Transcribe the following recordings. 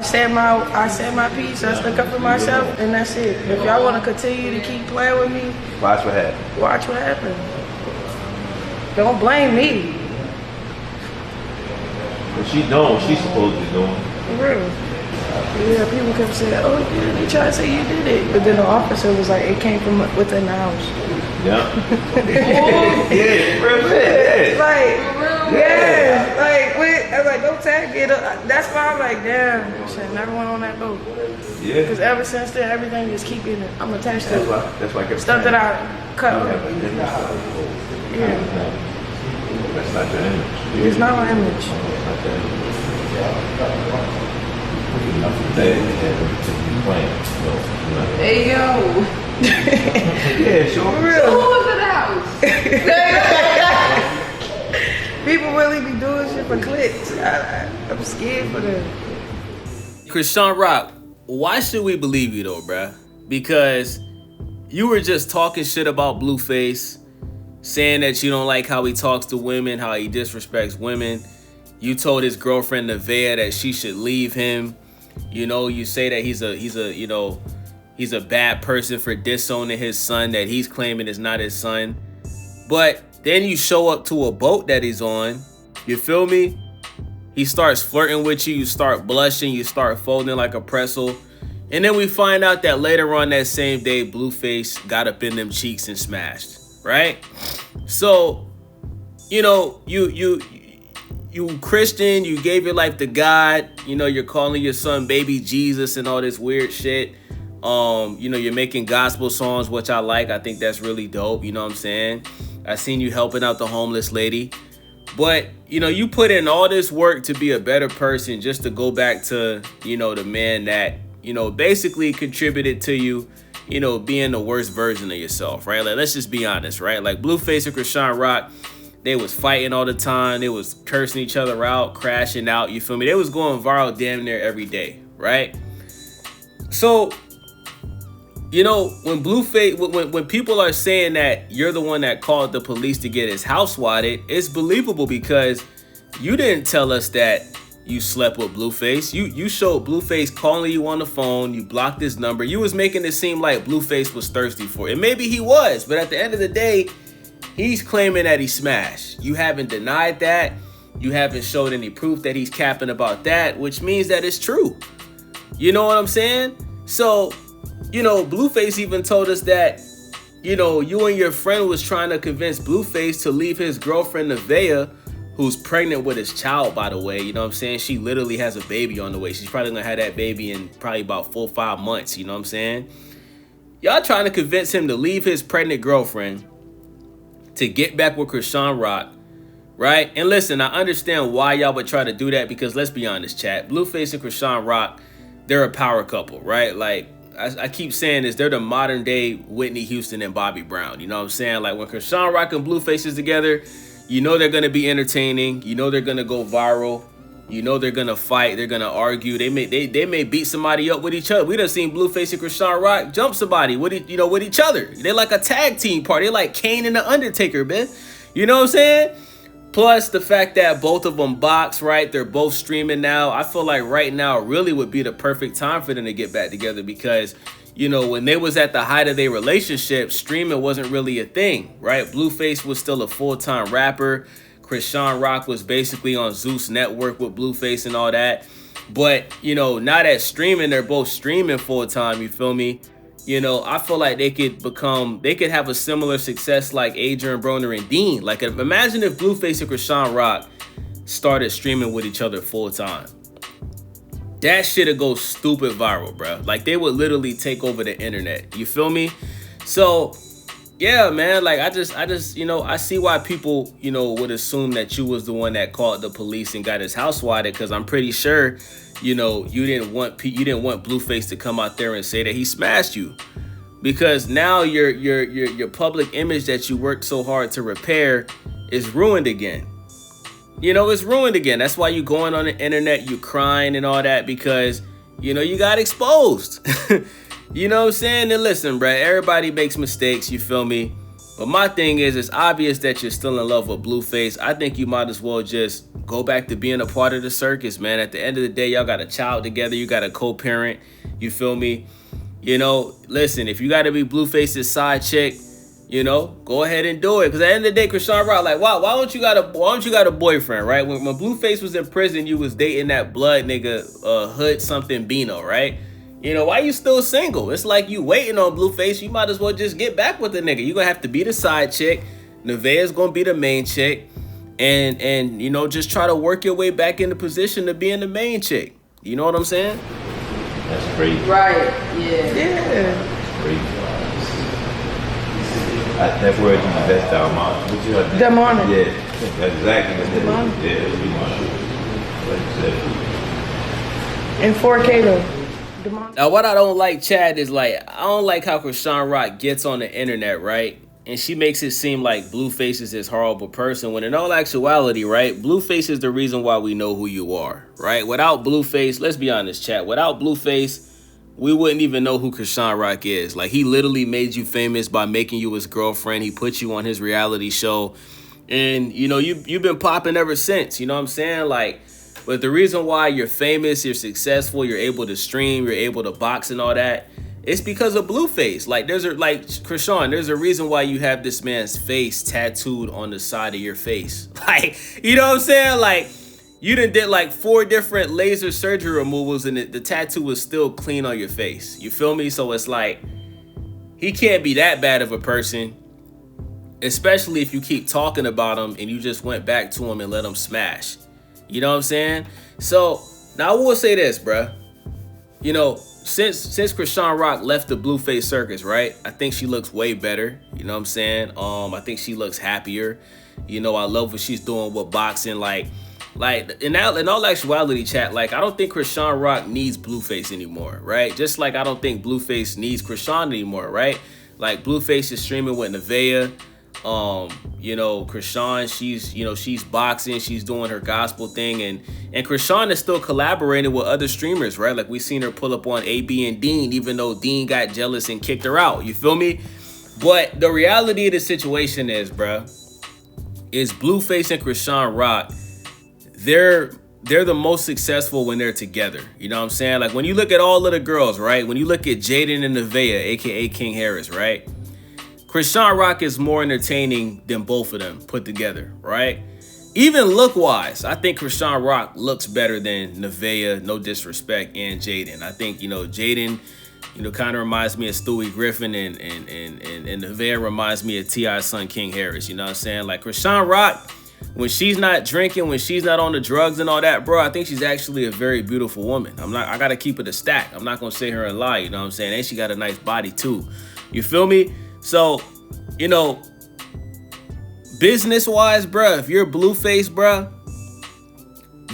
I said my piece, I stuck up for myself, and that's it. If y'all want to continue to keep playing with me, watch what happens. Watch what happens. Don't blame me. But she doing what she's supposed to be doing. For real. Yeah, people kept saying, oh, yeah, they try to say you did it. But then the officer was like, it came from within the house. Yeah. Yeah, real bad. Yeah. Like, yeah. Like, I was like, don't tag it. That's why I'm like, damn, shit, never went on that boat. Yeah. Because ever since then, everything is keeping it. I'm attached to that's why I kept stuff that I cut off. Yeah. That's not your image. It's not my image. Hey yo. Yeah, sure. For real. Who was in the house? People really be doing shit for clicks. I'm scared for them. Chrisean Rock, why should we believe you though, bruh? Because you were just talking shit about Blueface, saying that you don't like how he talks to women, how he disrespects women. You told his girlfriend Nevaeh that she should leave him. You know, you say that he's a bad person for disowning his son that he's claiming is not his son. But then you show up to a boat that he's on. You feel me? He starts flirting with you. You start blushing. You start folding like a pretzel. And then we find out that later on that same day, Blueface got up in them cheeks and smashed. Right? So, you know, you Christian, you gave your life to God. You know, you're calling your son baby Jesus and all this weird shit. You know, you're making gospel songs, which I like. I think that's really dope. You know what I'm saying? I seen you helping out the homeless lady. But, you know, you put in all this work to be a better person just to go back to, you know, the man that, you know, basically contributed to you, you know, being the worst version of yourself, right? Like, let's just be honest, right? Like, Blueface and Chrisean Rock, they was fighting all the time. They was cursing each other out, crashing out, you feel me? They was going viral damn near every day, right? So, you know, when Blueface, when people are saying that you're the one that called the police to get his house swatted, it's believable because you didn't tell us that you slept with Blueface. You showed Blueface calling you on the phone. You blocked his number. You was making it seem like Blueface was thirsty for it. And maybe he was, but at the end of the day, he's claiming that he smashed. You haven't denied that. You haven't showed any proof that he's capping about that, which means that it's true. You know what I'm saying? So, you know, Blueface even told us that, you know, you and your friend was trying to convince Blueface to leave his girlfriend Nevaeh, who's pregnant with his child, by the way. You know what I'm saying? She literally has a baby on the way. She's probably gonna have that baby in probably about 4 or 5 months. You know what I'm saying? Y'all trying to convince him to leave his pregnant girlfriend to get back with Chrisean Rock, right? And listen, I understand why y'all would try to do that because let's be honest, chat. Blueface and Chrisean Rock, they're a power couple, right? Like, I keep saying this, they're the modern day Whitney Houston and Bobby Brown. You know what I'm saying? Like, when Chrisean Rock and Blueface is together, you know they're going to be entertaining. You know they're going to go viral. You know they're going to fight. They're going to argue. They may beat somebody up with each other. We done seen Blueface and Chrisean Rock jump somebody with each other. They're like a tag team party. They're like Kane and the Undertaker, man. You know what I'm saying? Plus the fact that both of them box, right? They're both streaming now. I feel like right now really would be the perfect time for them to get back together because, you know, when they was at the height of their relationship, streaming wasn't really a thing, right? Blueface was still a full-time rapper. Chrisean Rock was basically on Zeus Network with Blueface and all that. But, you know, now that streaming, they're both streaming full-time, you feel me? You know, I feel like they could have a similar success like Adrian Broner and Dean. Like, imagine if Blueface and Chrisean Rock started streaming with each other full-time. That shit'd go stupid viral, bro. Like, they would literally take over the internet. You feel me? So, yeah, man, like, I just, you know, I see why people, you know, would assume that you was the one that called the police and got his house swatted, because I'm pretty sure, you know, you didn't want Blueface to come out there and say that he smashed you, because now your public image that you worked so hard to repair is ruined again. You know, it's ruined again. That's why you going on the internet, you crying and all that, because, you know, you got exposed. You know what I'm saying? And listen, bruh, everybody makes mistakes, you feel me? But my thing is, it's obvious that you're still in love with Blueface. I think you might as well just go back to being a part of the circus, man. At the end of the day, y'all got a child together. You got a co-parent. You feel me? You know, listen, if you got to be Blueface's side chick, you know, go ahead and do it. Because at the end of the day, Chrisean Rock, like, why don't you got a boyfriend, right? When Blueface was in prison, you was dating that blood nigga, Hood something Bino, right? You know, why you still single? It's like you waiting on Blueface. You might as well just get back with the nigga. You're going to have to be the side chick. Nevaeh's going to be the main chick. And you know, just try to work your way back into position to being the main chick. You know what I'm saying? That's crazy. Right, yeah. Yeah. Crazy. That word you use, that's demonic. Demonic. Yeah, that's exactly what that Demonic. is. Yeah, it's demonic. Like you said. In 4K though. Demonic. Now, what I don't like, Chad, is like, I don't like how Chrisean Rock gets on the internet, right? And she makes it seem like Blueface is this horrible person, when in all actuality, right, Blueface is the reason why we know who you are, right? Without Blueface, let's be honest, Chad, without Blueface, we wouldn't even know who Chrisean Rock is. Like, he literally made you famous by making you his girlfriend. He put you on his reality show. And, you know, you've been popping ever since, you know what I'm saying? Like, but the reason why you're famous, you're successful, you're able to stream, you're able to box and all that, it's because of Blueface. Like, Chrisean, there's a reason why you have this man's face tattooed on the side of your face. Like, you know what I'm saying? Like, you done did like 4 different laser surgery removals and the tattoo was still clean on your face. You feel me? So it's like, he can't be that bad of a person, especially if you keep talking about him and you just went back to him and let him smash. You know what I'm saying? So now I will say this, bruh. You know, since Chrisean Rock left the Blueface circus, right? I think she looks way better. You know what I'm saying? I think she looks happier. You know, I love what she's doing with boxing. Like in all actuality, chat, like, I don't think Chrisean Rock needs Blueface anymore, right? Just like I don't think Blueface needs Chrisean anymore, right? Like, Blueface is streaming with Nevaeh. You know, Chrisean, she's boxing, she's doing her gospel thing, and Chrisean is still collaborating with other streamers, right? Like, we seen her pull up on AB and Dean, even though Dean got jealous and kicked her out. You feel me? But the reality of the situation is, bruh, is Blueface and Chrisean Rock, they're the most successful when they're together. You know what I'm saying? Like, when you look at all of the girls, right? When you look at Jaden and Nevaeh, aka King Harris, right? Chrisean Rock is more entertaining than both of them put together, right? Even look-wise, I think Chrisean Rock looks better than Nevaeh, no disrespect, and Jaden. I think, you know, Jaden, you know, kind of reminds me of Stewie Griffin, and Nevaeh reminds me of T.I.'s son, King Harris. You know what I'm saying? Like, Chrisean Rock, when she's not drinking, when she's not on the drugs and all that, bro, I think she's actually a very beautiful woman. I gotta keep it a stack. I'm not gonna sit here and lie, you know what I'm saying? And she got a nice body too. You feel me? So, you know, business-wise, bruh, if you're Blueface, bruh,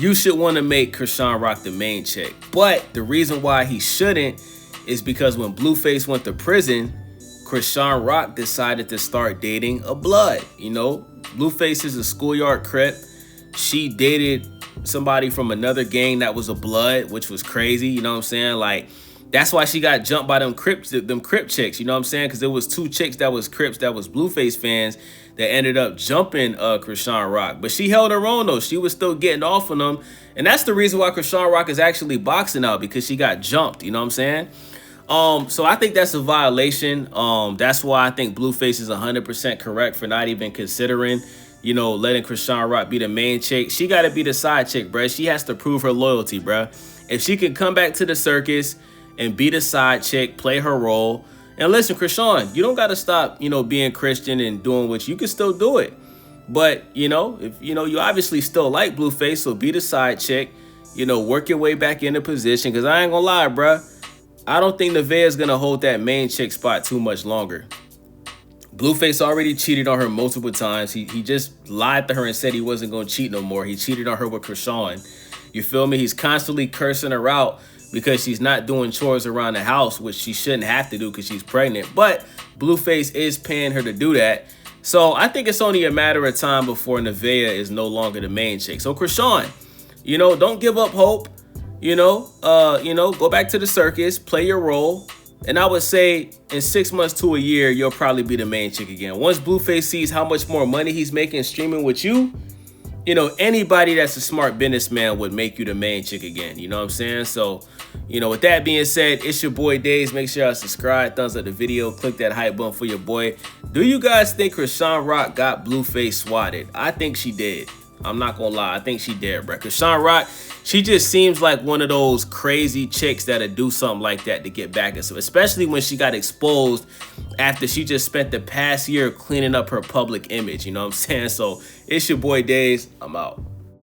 you should want to make Chrisean Rock the main chick. But the reason why he shouldn't is because when Blueface went to prison, Chrisean Rock decided to start dating a blood. You know, Blueface is a schoolyard crip. She dated somebody from another gang that was a blood, which was crazy. You know what I'm saying? Like, that's why she got jumped by them crip chicks, you know what I'm saying? Because there was 2 chicks that was Crips that was Blueface fans that ended up jumping Chrisean Rock. But she held her own, though. She was still getting off on them. And that's the reason why Chrisean Rock is actually boxing out, because she got jumped, you know what I'm saying? So I think that's a violation. That's why I think Blueface is 100% correct for not even considering, you know, letting Chrisean Rock be the main chick. She got to be the side chick, bruh. She has to prove her loyalty, bruh. If she can come back to the circus and be the side chick, play her role. And listen, Chrisean, you don't got to stop, you know, being Christian and doing what you can still do it. But, you know, if, you know, you obviously still like Blueface, so be the side chick, you know, work your way back into position. Because I ain't going to lie, bruh, I don't think Nevaeh is going to hold that main chick spot too much longer. Blueface already cheated on her multiple times. He just lied to her and said he wasn't going to cheat no more. He cheated on her with Chrisean. You feel me? He's constantly cursing her out because she's not doing chores around the house, which she shouldn't have to do because she's pregnant. But Blueface is paying her to do that. So I think it's only a matter of time before Nevaeh is no longer the main chick. So Chrisean, you know, don't give up hope. You know, go back to the circus, play your role, And I would say in 6 months to a year, you'll probably be the main chick again. Once Blueface sees how much more money he's making streaming with you, you know, anybody that's a smart businessman would make you the main chick again. You know what I'm saying? So, you know, with that being said, it's your boy Days. Make sure y'all subscribe, thumbs up the video, click that hype button for your boy. Do you guys think Chrisean Rock got Blueface swatted? I think she did. I'm not gonna lie, I think she did, bro. Chrisean Rock, she just seems like one of those crazy chicks that'll do something like that to get back at some, especially when she got exposed after she just spent the past year cleaning up her public image. You know what I'm saying? So it's your boy Days. I'm out.